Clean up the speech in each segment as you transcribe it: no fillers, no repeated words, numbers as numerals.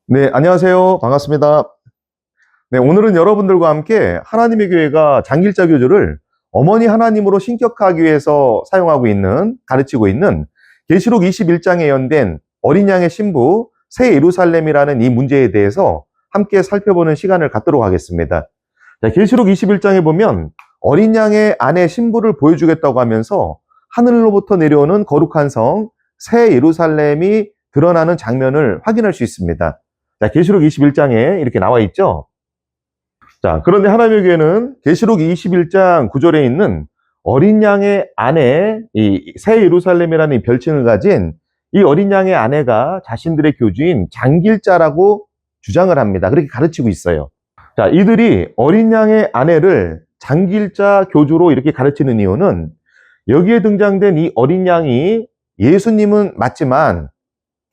네, 안녕하세요. 반갑습니다. 네, 오늘은 여러분들과 함께 하나님의 교회가 장길자 교주를 어머니 하나님으로 신격화하기 위해서 사용하고 있는, 가르치고 있는 계시록 21장에 예언된 어린 양의 신부 새 예루살렘이라는 이 문제에 대해서 함께 살펴보는 시간을 갖도록 하겠습니다. 자, 계시록 21장에 보면 어린 양의 아내 신부를 보여주겠다고 하면서 하늘로부터 내려오는 거룩한 성, 새 예루살렘이 드러나는 장면을 확인할 수 있습니다. 자, 계시록 21장에 이렇게 나와 있죠. 자, 그런데 하나님의 교회는 계시록 21장 9절에 있는 어린 양의 아내, 이 새 예루살렘이라는 이 별칭을 가진 이 어린 양의 아내가 자신들의 교주인 장길자라고 주장을 합니다. 그렇게 가르치고 있어요. 자, 이들이 어린 양의 아내를 장길자 교주로 이렇게 가르치는 이유는 여기에 등장된 이 어린 양이 예수님은 맞지만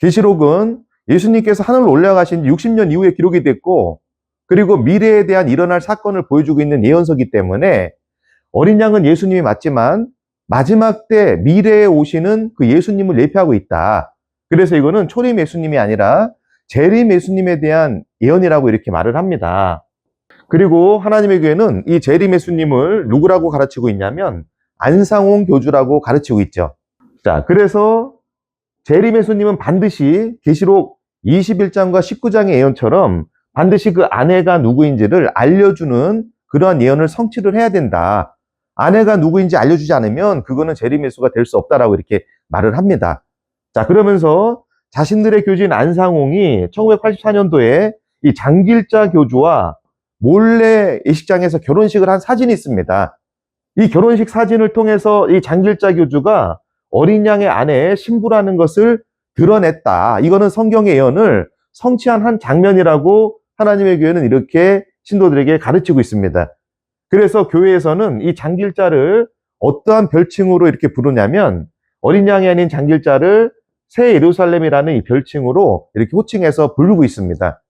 계시록은 예수님께서 하늘로 올라가신 60년 이후에 기록이 됐고, 그리고 미래에 대한 일어날 사건을 보여주고 있는 예언서이기 때문에 어린 양은 예수님이 맞지만 마지막 때 미래에 오시는 그 예수님을 예표하고 있다. 그래서 이거는 초림 예수님이 아니라 재림 예수님에 대한 예언이라고 이렇게 말을 합니다. 그리고 하나님의 교회는 이 재림 예수님을 누구라고 가르치고 있냐면 안상홍 교주라고 가르치고 있죠. 자, 그래서 재림 예수님은 반드시 계시록 21장과 19장의 예언처럼 반드시 그 아내가 누구인지를 알려주는 그러한 예언을 성취를 해야 된다. 아내가 누구인지 알려주지 않으면 그거는 재림 예수가 될 수 없다라고 이렇게 말을 합니다. 자, 그러면서 자신들의 교주인 안상홍이 1984년도에 이 장길자 교주와 몰래 예식장에서 결혼식을 한 사진이 있습니다. 이 결혼식 사진을 통해서 이 장길자 교주가 어린 양의 아내의 신부라는 것을 드러냈다. 이거는 성경의 예언을 성취한 한 장면이라고 하나님의 교회는 이렇게 신도들에게 가르치고 있습니다. 그래서 교회에서는 이 장길자를 어떠한 별칭으로 이렇게 부르냐면 어린 양이 아닌 장길자를 새 예루살렘이라는 이 별칭으로 이렇게 호칭해서 부르고 있습니다.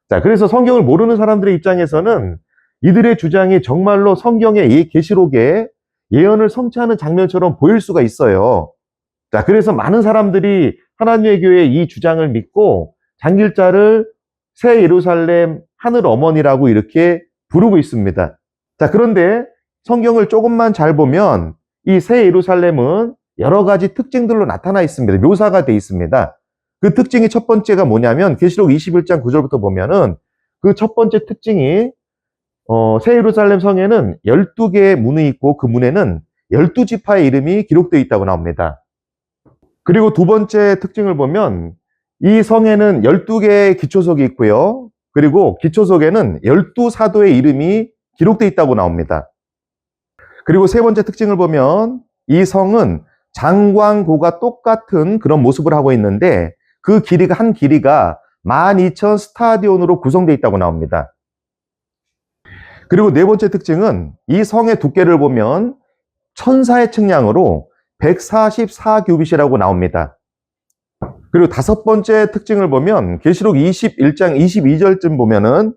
자, 그래서 성경을 모르는 사람들의 입장에서는 이들의 주장이 정말로 성경의 이 계시록에 예언을 성취하는 장면처럼 보일 수가 있어요. 자, 그래서 많은 사람들이 하나님의 교회의 이 주장을 믿고 장길자를 새 예루살렘 하늘 어머니라고 이렇게 부르고 있습니다. 자, 그런데 성경을 조금만 잘 보면 이 새 예루살렘은 여러 가지 특징들로 나타나 있습니다. 묘사가 돼 있습니다. 그 특징이 첫 번째가 뭐냐면 계시록 21장 9절부터 보면은 그 첫 번째 특징이 새 예루살렘 성에는 12개의 문이 있고 그 문에는 12지파의 이름이 기록되어 있다고 나옵니다. 그리고 두 번째 특징을 보면 이 성에는 12개의 기초석이 있고요. 그리고 기초석에는 12사도의 이름이 기록되어 있다고 나옵니다. 그리고 세 번째 특징을 보면 이 성은 장광고가 똑같은 그런 모습을 하고 있는데 그 길이가 한 길이가 12,000 스타디온으로 구성되어 있다고 나옵니다. 그리고 네 번째 특징은 이 성의 두께를 보면 천사의 측량으로 144규빗이라고 나옵니다. 그리고 다섯 번째 특징을 보면 계시록 21장 22절쯤 보면은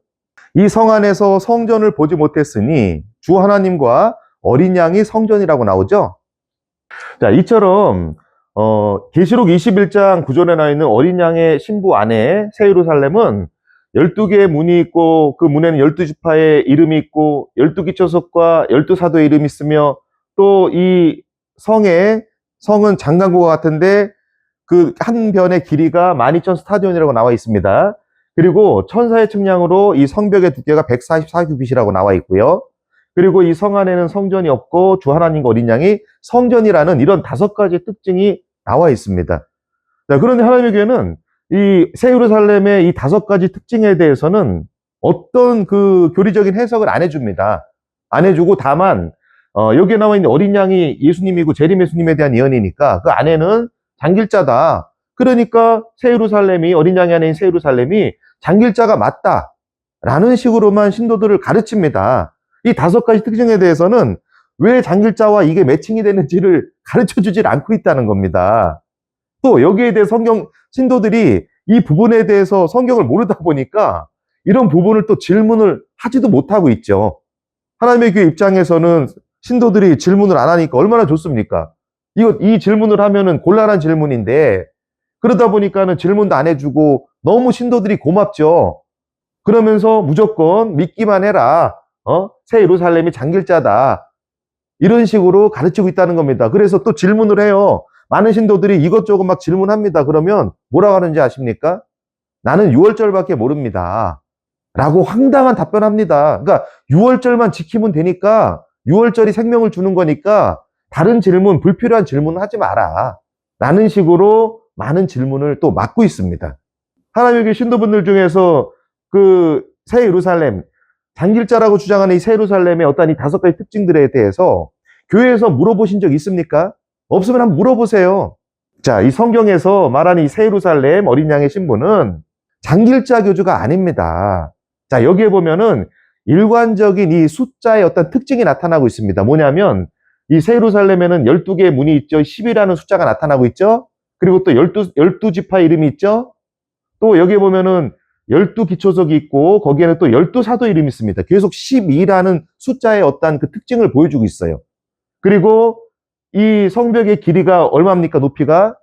이 성 안에서 성전을 보지 못했으니 주 하나님과 어린 양이 성전이라고 나오죠. 자, 이처럼 계시록 21장 9절에 나와 있는 어린 양의 신부 안에 새 예루살렘은 12개의 문이 있고 그 문에는 12지파의 이름이 있고 12기초석과 12사도의 이름이 있으며 또 이 성은 장강고가 같은데 그 한 변의 길이가 12,000 스타디온이라고 나와 있습니다. 그리고 천사의 측량으로 이 성벽의 두께가 144규빗이라고 나와 있고요. 그리고 이 성 안에는 성전이 없고 주 하나님과 어린 양이 성전이라는 이런 5가지 특징이 나와 있습니다. 자, 그런데 하나님의 교회는 이 새 예루살렘의 이 5가지 특징에 대해서는 어떤 그 교리적인 해석을 안 해줍니다. 안 해주고 다만 여기에 나와 있는 어린 양이 예수님이고 재림 예수님에 대한 예언이니까 그 안에는 장길자다. 그러니까 새 예루살렘이 어린 양이 아닌 새 예루살렘이 장길자가 맞다라는 식으로만 신도들을 가르칩니다. 이 5가지 특징에 대해서는 왜 장길자와 이게 매칭이 되는지를 가르쳐주질 않고 있다는 겁니다. 또 여기에 대해 신도들이 이 부분에 대해서 성경을 모르다 보니까 이런 부분을 또 질문을 하지도 못하고 있죠. 하나님의 교회 입장에서는 신도들이 질문을 안 하니까 얼마나 좋습니까? 이 질문을 하면은 곤란한 질문인데 그러다 보니까는 질문도 안 해주고 너무 신도들이 고맙죠. 그러면서 무조건 믿기만 해라. 새 예루살렘이 장길자다. 이런 식으로 가르치고 있다는 겁니다. 그래서 또 질문을 해요. 많은 신도들이 이것저것 막 질문합니다. 그러면 뭐라고 하는지 아십니까? 나는 6월절밖에 모릅니다. 라고 황당한 답변합니다. 그러니까 6월절만 지키면 되니까 6월절이 생명을 주는 거니까 다른 질문, 불필요한 질문은 하지 마라. 라는 식으로 많은 질문을 또 막고 있습니다. 하나님의 신도분들 중에서 그 새 예루살렘, 장길자라고 주장하는 이 새 예루살렘의 어떤 이 5가지 특징들에 대해서 교회에서 물어보신 적 있습니까? 없으면 한번 물어보세요. 자, 이 성경에서 말하는 이 새 예루살렘 어린 양의 신부는 장길자 교주가 아닙니다. 자, 여기에 보면은 일관적인 이 숫자의 어떤 특징이 나타나고 있습니다. 뭐냐면 이 새 예루살렘에는 12개의 문이 있죠. 10이라는 숫자가 나타나고 있죠. 그리고 또 12지파 이름이 있죠. 또 여기에 보면은 12기초석이 있고 거기에는 또 12사도 이름이 있습니다. 계속 12라는 숫자의 어떤 그 특징을 보여주고 있어요. 그리고 이 성벽의 길이가 얼마입니까? 높이가?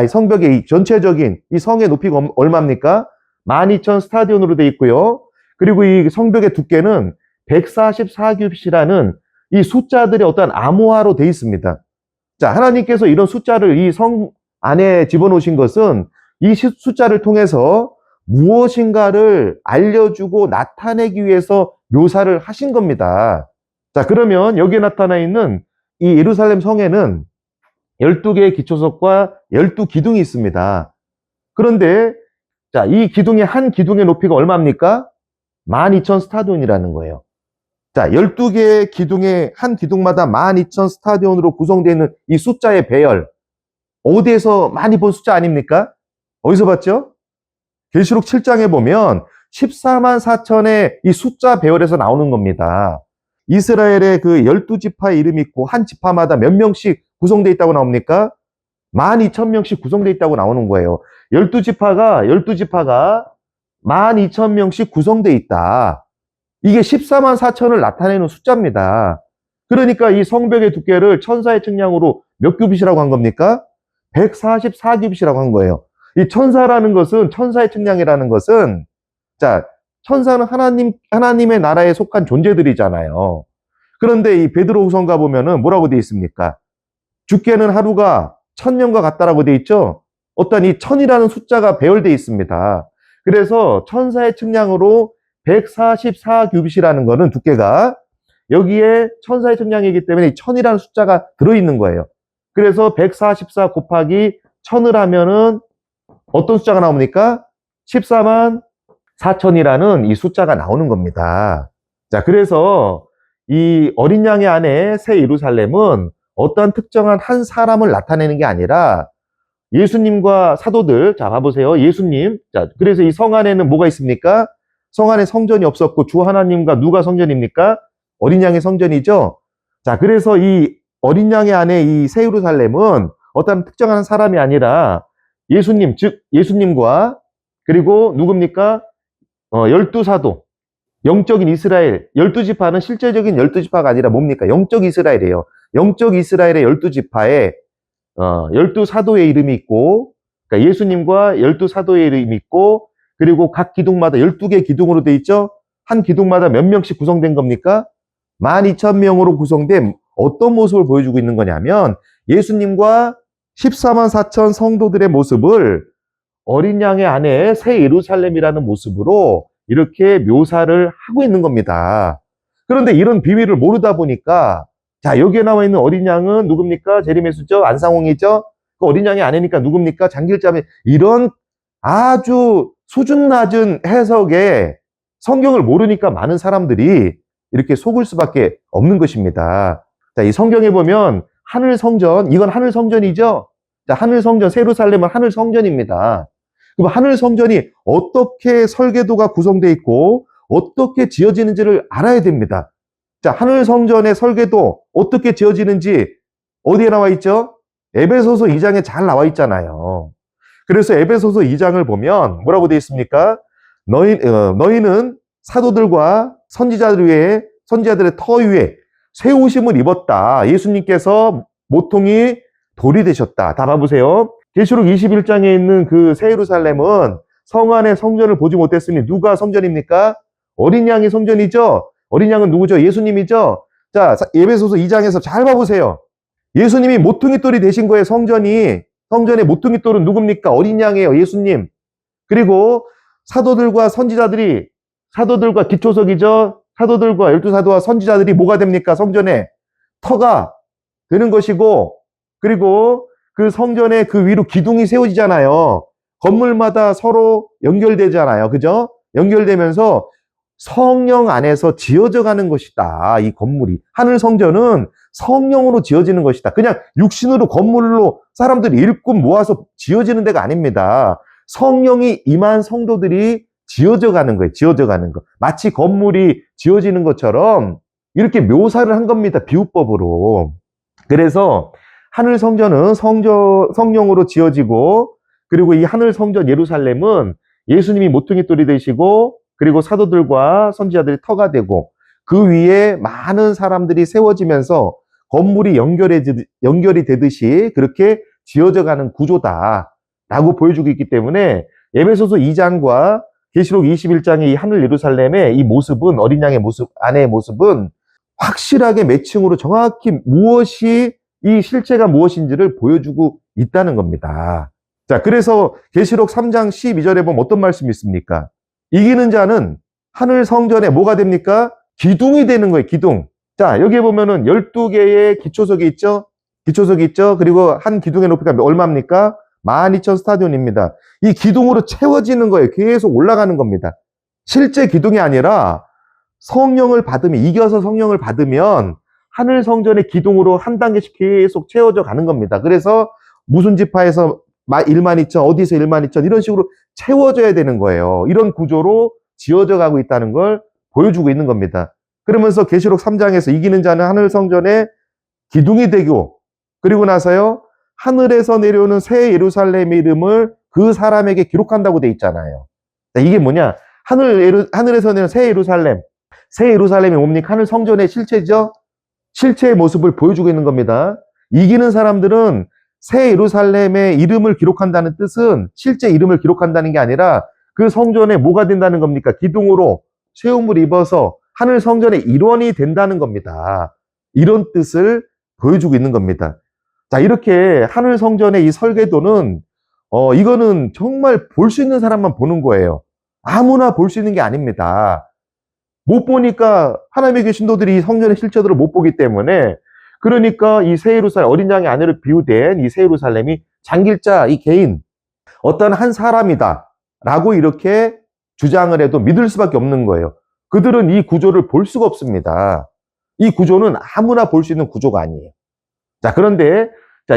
성벽의 이 전체적인 이 성의 높이가 얼마입니까? 12,000 스타디온으로 되어 있고요. 그리고 이 성벽의 두께는 144규빗이라는 이 숫자들의 어떤 암호화로 되어 있습니다. 자, 하나님께서 이런 숫자를 이 성 안에 집어넣으신 것은 이 숫자를 통해서 무엇인가를 알려주고 나타내기 위해서 묘사를 하신 겁니다. 자, 그러면 여기에 나타나 있는 이 예루살렘 성에는 12개의 기초석과 12기둥이 있습니다. 그런데 자, 이 기둥의 한 기둥의 높이가 얼마입니까? 12,000 스타디온이라는 거예요. 자, 12개의 기둥의 한 기둥마다 12,000 스타디온으로 구성되어 있는 이 숫자의 배열. 어디에서 많이 본 숫자 아닙니까? 어디서 봤죠? 계시록 7장에 보면 14만 4천의 이 숫자 배열에서 나오는 겁니다. 이스라엘의 그 12지파의 이름이 있고 한 지파마다 몇 명씩 구성되어 있다고 나옵니까? 12,000명씩 구성되어 있다고 나오는 거예요. 12지파가 12,000명씩 구성되어 있다. 이게 14만 4천을 나타내는 숫자입니다. 그러니까 이 성벽의 두께를 천사의 측량으로 몇 규빗이라고 한 겁니까? 144규빗이라고 한 거예요. 이 천사의 측량이라는 것은, 자, 천사는 하나님의 나라에 속한 존재들이잖아요. 그런데 이 베드로 후서가 보면은 뭐라고 되어 있습니까? 주께는 하루가 1000년과 같다라고 되어 있죠? 어떤 이 1000이라는 숫자가 배열되어 있습니다. 그래서 천사의 측량으로 144규빗이라는 거는 두께가 여기에 천사의 측량이기 때문에 이 1000이라는 숫자가 들어있는 거예요. 그래서 144 곱하기 1000을 하면은 어떤 숫자가 나옵니까? 14만 4천이라는 이 숫자가 나오는 겁니다. 자, 그래서 이 어린 양의 안에 새 예루살렘은 어떤 특정한 한 사람을 나타내는 게 아니라 예수님과 사도들, 자, 봐보세요. 예수님. 자, 그래서 이 성 안에는 뭐가 있습니까? 성 안에 성전이 없었고 주 하나님과 누가 성전입니까? 어린 양의 성전이죠. 자, 그래서 이 어린 양의 안에 이 새 예루살렘은 어떤 특정한 사람이 아니라 예수님, 즉 예수님과 그리고 누굽니까? 12사도, 영적인 이스라엘, 12지파는 실제적인 12지파가 아니라 뭡니까? 영적 이스라엘이에요. 영적 이스라엘의 12지파에 12사도의 이름이 있고, 그러니까 예수님과 12사도의 이름이 있고, 그리고 각 기둥마다 12개 기둥으로 돼 있죠? 한 기둥마다 몇 명씩 구성된 겁니까? 12,000명으로 구성된 어떤 모습을 보여주고 있는 거냐면 예수님과 14만 4천 성도들의 모습을 어린 양의 안에 새 예루살렘이라는 모습으로 이렇게 묘사를 하고 있는 겁니다. 그런데 이런 비밀을 모르다 보니까 자, 여기에 나와 있는 어린 양은 누굽니까? 제리메스죠? 안상홍이죠? 그 어린 양이 아니니까 누굽니까? 장길자매. 이런 아주 수준 낮은 해석에 성경을 모르니까 많은 사람들이 이렇게 속을 수밖에 없는 것입니다. 자, 이 성경에 보면 하늘 성전, 이건 하늘 성전이죠? 자, 하늘 성전, 예루살렘은 하늘 성전입니다. 그럼 하늘 성전이 어떻게 설계도가 구성되어 있고 어떻게 지어지는지를 알아야 됩니다. 자, 하늘 성전의 설계도 어떻게 지어지는지 어디에 나와 있죠? 에베소서 2장에 잘 나와 있잖아요. 그래서 에베소서 2장을 보면 뭐라고 되어 있습니까? 너희는 사도들과 선지자들의 터 위에 새 옷임을 입었다. 예수님께서 모퉁이 돌이 되셨다. 다 봐보세요. 계시록 21장에 있는 그 새 예루살렘은 성 안에 성전을 보지 못했으니 누가 성전입니까? 어린 양이 성전이죠. 어린 양은 누구죠? 예수님이죠. 자, 에베소서 2장에서 잘 봐보세요. 예수님이 모퉁이돌이 되신 거예요. 성전의 모퉁이돌은 누굽니까? 어린 양이에요. 예수님. 그리고 사도들과 기초석이죠. 사도들과 12사도와 선지자들이 뭐가 됩니까? 성전에 터가 되는 것이고, 그리고 그 성전의 그 위로 기둥이 세워지잖아요. 건물마다 서로 연결되잖아요. 그죠? 연결되면서 성령 안에서 지어져 가는 것이다. 이 건물이. 하늘 성전은 성령으로 지어지는 것이다. 그냥 육신으로 건물로 사람들이 일꾼 모아서 지어지는 데가 아닙니다. 성령이 임한 성도들이 지어져 가는 거예요. 지어져 가는 거. 마치 건물이 지어지는 것처럼 이렇게 묘사를 한 겁니다. 비유법으로. 그래서 하늘 성전은 성령으로 지어지고, 그리고 이 하늘 성전 예루살렘은 예수님이 모퉁이돌이 되시고, 그리고 사도들과 선지자들이 터가 되고, 그 위에 많은 사람들이 세워지면서 건물이 연결이 되듯이 그렇게 지어져 가는 구조다라고 보여주고 있기 때문에 에베소서 2장과 계시록 21장의 이 하늘 예루살렘의 이 모습은, 어린 양의 모습, 아내의 모습은 확실하게 매칭으로 정확히 이 실체가 무엇인지를 보여주고 있다는 겁니다. 자, 그래서 계시록 3장 12절에 보면 어떤 말씀이 있습니까? 이기는 자는 하늘 성전에 뭐가 됩니까? 기둥이 되는 거예요, 기둥. 자, 여기에 보면은 12개의 기초석이 있죠? 그리고 한 기둥의 높이가 얼마입니까? 12,000 스타디온입니다. 이 기둥으로 채워지는 거예요. 계속 올라가는 겁니다. 실제 기둥이 아니라 이겨서 성령을 받으면 하늘 성전의 기둥으로 한 단계씩 계속 채워져 가는 겁니다. 그래서 무슨 지파에서 12,000, 어디서 12,000 이런 식으로 채워져야 되는 거예요. 이런 구조로 지어져 가고 있다는 걸 보여주고 있는 겁니다. 그러면서 계시록 3장에서 이기는 자는 하늘 성전의 기둥이 되고, 그리고 나서요, 하늘에서 내려오는 새 예루살렘의 이름을 그 사람에게 기록한다고 돼 있잖아요. 이게 뭐냐? 하늘에서 내려오는 새 예루살렘이 뭡니까? 하늘 성전의 실체죠? 실체의 모습을 보여주고 있는 겁니다. 이기는 사람들은 새 예루살렘의 이름을 기록한다는 뜻은 실제 이름을 기록한다는 게 아니라 그 성전에 뭐가 된다는 겁니까? 기둥으로 세움을 입어서 하늘 성전의 일원이 된다는 겁니다. 이런 뜻을 보여주고 있는 겁니다. 자, 이렇게 하늘 성전의 이 설계도는 이거는 정말 볼 수 있는 사람만 보는 거예요. 아무나 볼 수 있는 게 아닙니다. 못 보니까 하나님의 계신 신도들이 이 성전의 실체들을 못 보기 때문에, 그러니까 이 새 예루살렘, 어린 양의 아내로 비유된 이 새 예루살렘이 장길자, 이 개인, 어떤 한 사람이다 라고 이렇게 주장을 해도 믿을 수밖에 없는 거예요. 그들은 이 구조를 볼 수가 없습니다. 이 구조는 아무나 볼 수 있는 구조가 아니에요. 자, 그런데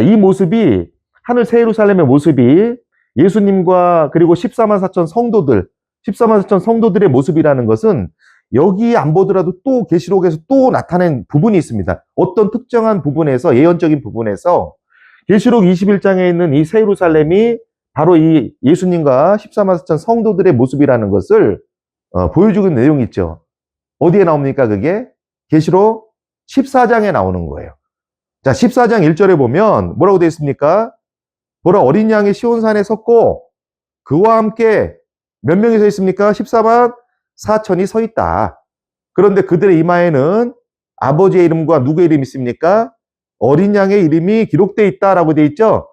이 모습이, 하늘 새 예루살렘의 모습이 예수님과 그리고 14만 4천 성도들의 모습이라는 것은 여기 안 보더라도 또 계시록에서 또 나타낸 부분이 있습니다. 어떤 특정한 부분에서, 예언적인 부분에서 계시록 21장에 있는 이 새 예루살렘이 바로 이 예수님과 14만 4천 성도들의 모습이라는 것을 보여주는 내용이 있죠. 어디에 나옵니까? 그게 계시록 14장에 나오는 거예요. 자, 14장 1절에 보면 뭐라고 되어 있습니까? 보라, 어린 양이 시온산에 섰고 그와 함께 몇 명이 서 있습니까? 14만 4천이 서 있다. 그런데 그들의 이마에는 아버지의 이름과 누구의 이름이 있습니까? 어린 양의 이름이 기록되어 있다라고 되어 있죠.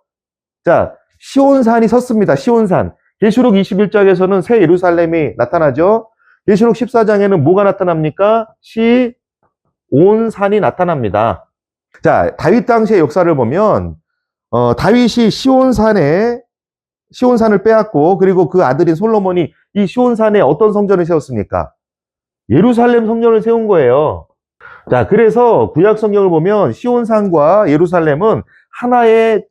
자, 시온산이 섰습니다. 시온산. 계시록 21장에서는 새 예루살렘이 나타나죠. 계시록 14장에는 뭐가 나타납니까? 시온산이 나타납니다. 자, 다윗 당시의 역사를 보면 다윗이 시온산을 빼앗고, 그리고 그 아들인 솔로몬이 이 시온산에 어떤 성전을 세웠습니까? 예루살렘 성전을 세운 거예요. 자, 그래서 구약 성경을 보면 시온산과 예루살렘은 하나의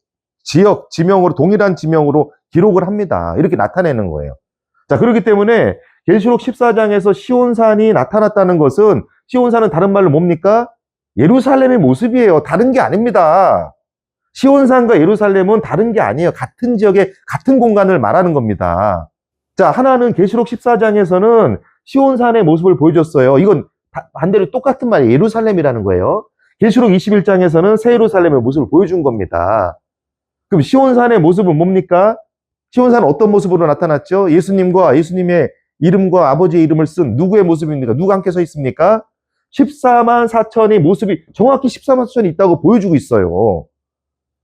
지명으로, 동일한 지명으로 기록을 합니다. 이렇게 나타내는 거예요. 자, 그렇기 때문에 계시록 14장에서 시온산이 나타났다는 것은, 시온산은 다른 말로 뭡니까? 예루살렘의 모습이에요. 다른 게 아닙니다. 시온산과 예루살렘은 다른 게 아니에요. 같은 지역의 같은 공간을 말하는 겁니다. 자, 하나는 계시록 14장에서는 시온산의 모습을 보여줬어요. 이건 반대로 똑같은 말이에요. 예루살렘이라는 거예요. 계시록 21장에서는 새 예루살렘의 모습을 보여준 겁니다. 그럼 시온산의 모습은 뭡니까? 시온산은 어떤 모습으로 나타났죠? 예수님과 예수님의 이름과 아버지의 이름을 쓴 누구의 모습입니까? 누가 함께 서 있습니까? 14만 4천의 모습이 정확히 14만 4천이 있다고 보여주고 있어요.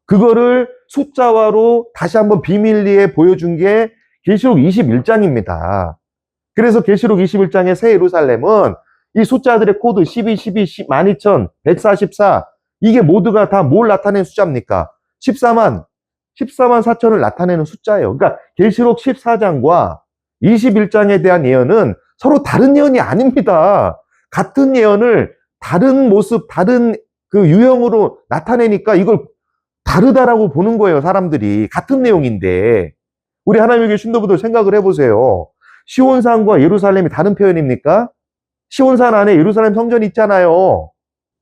그거를 숫자화로 다시 한번 비밀리에 보여준 게 계시록 21장입니다. 그래서 계시록 21장의 새 예루살렘은 이 숫자들의 코드 12, 12, 12,000, 144 이게 모두가 다 뭘 나타내는 숫자입니까? 14만 4천을 나타내는 숫자예요. 그러니까 계시록 14장과 21장에 대한 예언은 서로 다른 예언이 아닙니다. 같은 예언을 다른 모습, 다른 그 유형으로 나타내니까 이걸 다르다라고 보는 거예요, 사람들이. 같은 내용인데. 우리 하나님의 교회 신도분들 생각을 해보세요. 시온산과 예루살렘이 다른 표현입니까? 시온산 안에 예루살렘 성전이 있잖아요.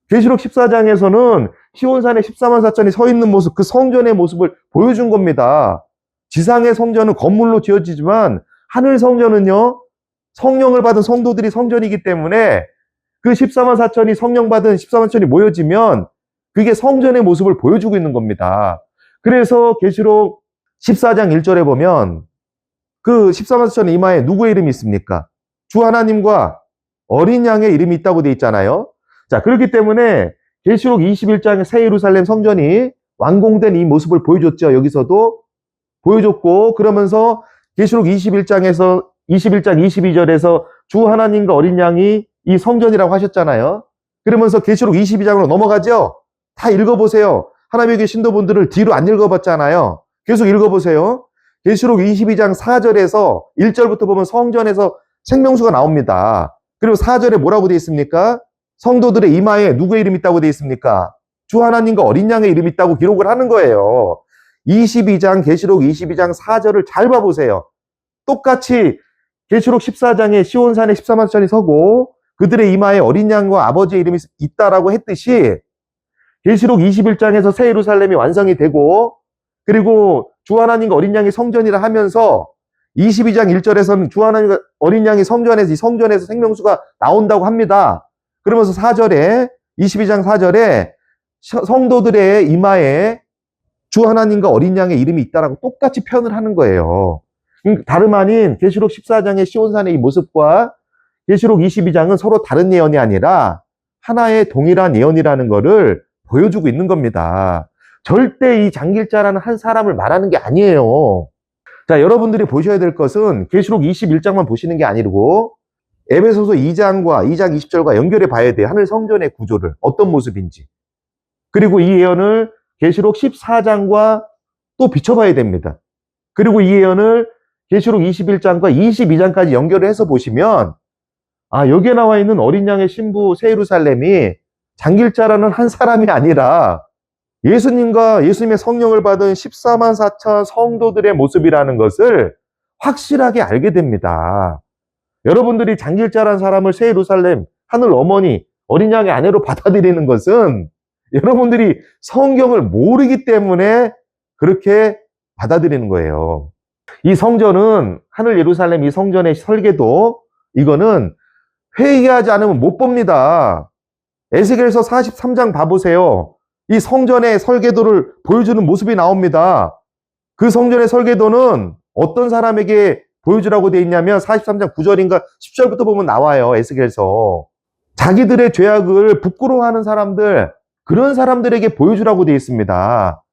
계시록 14장에서는 시온산에 14만 4천이 서 있는 모습, 그 성전의 모습을 보여준 겁니다. 지상의 성전은 건물로 지어지지만 하늘 성전은요, 성령을 받은 성도들이 성전이기 때문에 그 14만 4천이 성령 받은 14만 4천이 모여지면 그게 성전의 모습을 보여주고 있는 겁니다. 그래서 계시록 14장 1절에 보면 그 14만 4천 이마에 누구의 이름이 있습니까? 주 하나님과 어린 양의 이름이 있다고 돼 있잖아요. 자, 그렇기 때문에 계시록 21장의 새 예루살렘 성전이 완공된 이 모습을 보여줬죠. 여기서도 보여줬고, 그러면서 계시록 21장 22절에서 주 하나님과 어린 양이 이 성전이라고 하셨잖아요. 그러면서 계시록 22장으로 넘어가죠. 다 읽어보세요. 하나님의 교회 신도분들을 뒤로 안 읽어봤잖아요. 계속 읽어보세요. 계시록 22장 4절에서 1절부터 보면 성전에서 생명수가 나옵니다. 그리고 4절에 뭐라고 되어 있습니까? 성도들의 이마에 누구의 이름이 있다고 되어 있습니까? 주 하나님과 어린 양의 이름이 있다고 기록을 하는 거예요. 22장, 계시록 22장 4절을 잘 봐보세요. 똑같이 계시록 14장에 시온산에 14만 천이 서고 그들의 이마에 어린 양과 아버지의 이름이 있다라고 했듯이 계시록 21장에서 새 예루살렘이 완성이 되고 그리고 주 하나님과 어린 양이 성전이라 하면서 22장 1절에서는 주 하나님과 어린 양이 성전에서 이 성전에서 생명수가 나온다고 합니다. 그러면서 4절에 22장 4절에 성도들의 이마에 주 하나님과 어린 양의 이름이 있다라고 똑같이 표현을 하는 거예요. 다름 아닌 계시록 14장의 시온산의 이 모습과 계시록 22장은 서로 다른 예언이 아니라 하나의 동일한 예언이라는 것을 보여주고 있는 겁니다. 절대 이 장길자라는 한 사람을 말하는 게 아니에요. 자, 여러분들이 보셔야 될 것은 계시록 21장만 보시는 게 아니고 에베소서 2장과 2장 20절과 연결해 봐야 돼요. 하늘 성전의 구조를 어떤 모습인지. 그리고 이 예언을 계시록 14장과 또 비춰봐야 됩니다. 그리고 이 예언을 계시록 21장과 22장까지 연결을 해서 보시면 여기에 나와 있는 어린 양의 신부 새 예루살렘이 장길자라는 한 사람이 아니라 예수님과 예수님의 성령을 받은 14만 4천 성도들의 모습이라는 것을 확실하게 알게 됩니다. 여러분들이 장길자라는 사람을 새 예루살렘 하늘 어머니 어린 양의 아내로 받아들이는 것은 여러분들이 성경을 모르기 때문에 그렇게 받아들이는 거예요. 이 성전은 하늘 예루살렘 이 성전의 설계도 이거는 회개하지 않으면 못 봅니다. 에스겔서 43장 봐보세요. 이 성전의 설계도를 보여주는 모습이 나옵니다. 그 성전의 설계도는 어떤 사람에게 보여주라고 되어 있냐면 43장 9절인가 10절부터 보면 나와요. 에스겔서. 자기들의 죄악을 부끄러워하는 사람들, 그런 사람들에게 보여주라고 되어 있습니다.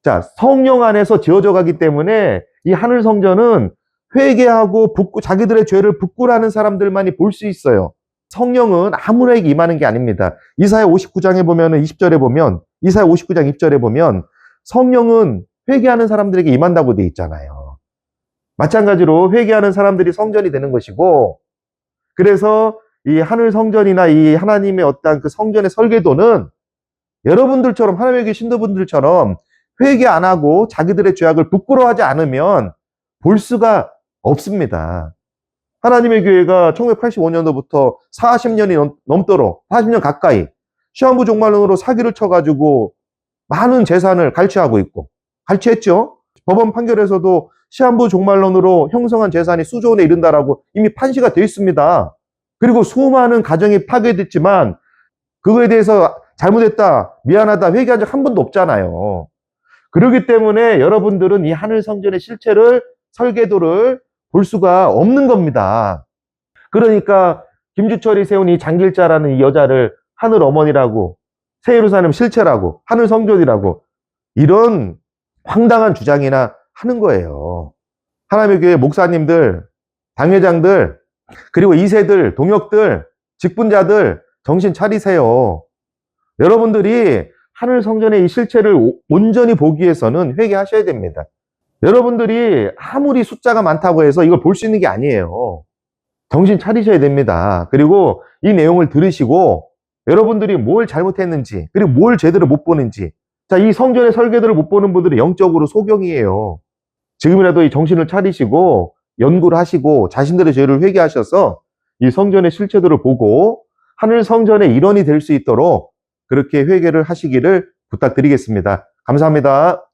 자, 성령 안에서 지어져 가기 때문에 이 하늘 성전은 회개하고 자기들의 죄를 부끄러워하는 사람들만이 볼 수 있어요. 성령은 아무나에게 임하는 게 아닙니다. 이사야 59장에 보면은 20절에 보면 이사야 59장 20절에 보면 성령은 회개하는 사람들에게 임한다고 되어 있잖아요. 마찬가지로 회개하는 사람들이 성전이 되는 것이고 그래서 이 하늘 성전이나 이 하나님의 어떤 그 성전의 설계도는 여러분들처럼 하나님의 교회 신도분들처럼 회개 안 하고 자기들의 죄악을 부끄러워하지 않으면 볼 수가 없습니다. 하나님의 교회가 1985년도부터 40년이 넘도록 40년 가까이 시한부 종말론으로 사기를 쳐가지고 많은 재산을 갈취하고 있고 갈취했죠. 법원 판결에서도 시한부 종말론으로 형성한 재산이 수조 원에 이른다라고 이미 판시가 되어 있습니다. 그리고 수많은 가정이 파괴됐지만 그거에 대해서 잘못했다, 미안하다, 회개한 적 한 번도 없잖아요. 그렇기 때문에 여러분들은 이 하늘 성전의 실체를, 설계도를 볼 수가 없는 겁니다. 그러니까 김주철이 세운 이 장길자라는 이 여자를 하늘 어머니라고, 새 예루살렘 실체라고, 하늘 성전이라고, 이런 황당한 주장이나 하는 거예요. 하나님의 교회 목사님들, 당회장들, 그리고 2세들, 동역들, 직분자들 정신 차리세요. 여러분들이 하늘 성전의 이 실체를 온전히 보기 위해서는 회개하셔야 됩니다. 여러분들이 아무리 숫자가 많다고 해서 이걸 볼 수 있는 게 아니에요. 정신 차리셔야 됩니다. 그리고 이 내용을 들으시고 여러분들이 뭘 잘못했는지, 그리고 뭘 제대로 못 보는지, 자, 이 성전의 설계도를 못 보는 분들은 영적으로 소경이에요. 지금이라도 이 정신을 차리시고 연구를 하시고 자신들의 죄를 회개하셔서 이 성전의 실체도를 보고 하늘 성전의 일원이 될 수 있도록 그렇게 회개를 하시기를 부탁드리겠습니다. 감사합니다.